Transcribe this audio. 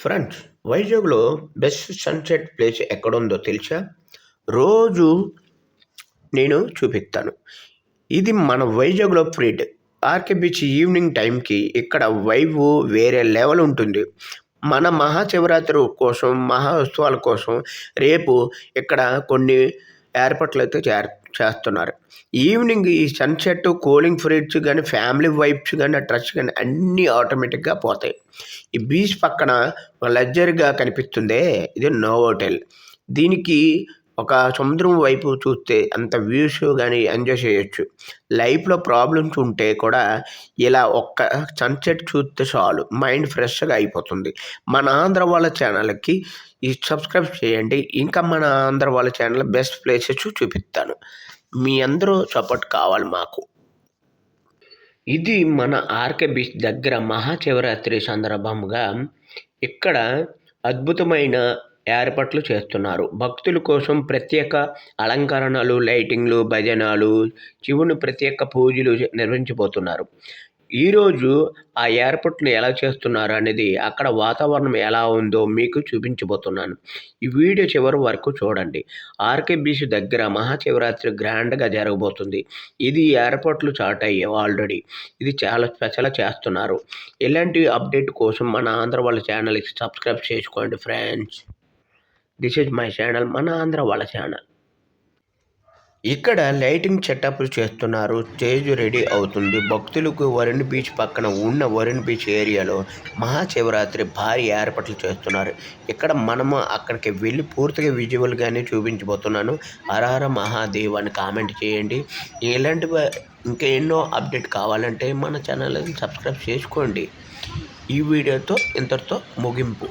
Friends, వైజాగ్‌లో best sunset place ఎక్కడుందో తెలుసా? రోజు నేను చూపిస్తాను. ఇది మన వైజాగ్‌లో ఫ్రీడ్. ఆర్‌కే బీచ్ ఈవినింగ్ టైంకి ఇక్కడ వైబు వేరే లెవెల్ ఉంటుంది. మన మహాశివరాత్రి కోసం, మహా ఉత్సవాల కోసం రేపు ఇక్కడ కొన్ని ఏర్పాట్లయితే చేస్తున్నారు. ఈవినింగ్ ఈ సన్‌సెట్, కూలింగ్ ఫ్రూట్స్ గానీ, ఫ్యామిలీ వైబ్స్ గానీ, ఆ ట్రస్ట్ గానీ అన్నీ ఆటోమేటిక్‌గా పోతాయి. ఈ బీచ్ పక్కన లగ్జరీగా కనిపిస్తుందే ఇది నోవోటెల్. దీనికి ఒక సముద్రం వైపు చూస్తే అంత వ్యూస్ గానీ ఎంజాయ్ చేయొచ్చు. లైఫ్‌లో ప్రాబ్లమ్స్ ఉంటే కూడా ఇలా ఒక్క సన్‌సెట్ చూస్తే చాలు మైండ్ ఫ్రెష్‌గా అయిపోతుంది. మన ఆంధ్ర వాళ్ళ ఛానల్‌కి సబ్స్క్రైబ్ చేయండి. ఇంకా మన ఆంధ్ర వాళ్ళ ఛానల్ బెస్ట్ ప్లేసెస్ చూపిస్తాను. మీ అందరూ సపోర్ట్ కావాలి మాకు. ఇది మన ఆర్‌కే బీచ్ దగ్గర మహాశివరాత్రి సందర్భంగా ఇక్కడ అద్భుతమైన ఏర్పాట్లు చేస్తున్నారు. భక్తుల కోసం ప్రత్యేక అలంకరణలు, లైటింగ్‌లు, భజనలు, శివుని ప్రత్యేక పూజలు నిర్వహించబోతున్నారు. ఈరోజు ఆ ఏర్పాట్లు ఎలా చేస్తున్నారు అనేది, అక్కడ వాతావరణం ఎలా ఉందో మీకు చూపించబోతున్నాను. ఈ వీడియో చివరి వరకు చూడండి. ఆర్‌కే బీచ్ దగ్గర మహాశివరాత్రి గ్రాండ్‌గా జరగబోతుంది. ఇది ఏర్పాట్లు స్టార్ట్ అయ్యాయి ఆల్రెడీ. ఇది చాలా స్పెషల్‌గా చేస్తున్నారు. ఇలాంటి అప్డేట్ కోసం మన ఆంధ్ర వాళ్ళ ఛానల్‌కి సబ్స్క్రైబ్ చేసుకోండి friends. This is my channel, మన ఆంధ్ర వాళ్ళ ఛానల్. ఇక్కడ లైటింగ్ సెటప్లు చేస్తున్నారు. స్టేజ్ రెడీ అవుతుంది. భక్తులకు వరుణ్ బీచ్ పక్కన ఉన్న వరుణ్ బీచ్ ఏరియాలో మహాశివరాత్రి భారీ ఏర్పాట్లు చేస్తున్నారు. ఇక్కడ మనము అక్కడికి వెళ్ళి పూర్తిగా విజువల్గానే చూపించబోతున్నాను. హరహర మహాదేవ్ అని కామెంట్ చేయండి. ఇలాంటివి ఇంకా ఎన్నో అప్డేట్ కావాలంటే మన ఛానల్ని సబ్స్క్రైబ్ చేసుకోండి. ఈ వీడియోతో ఇంతటితో ముగింపు.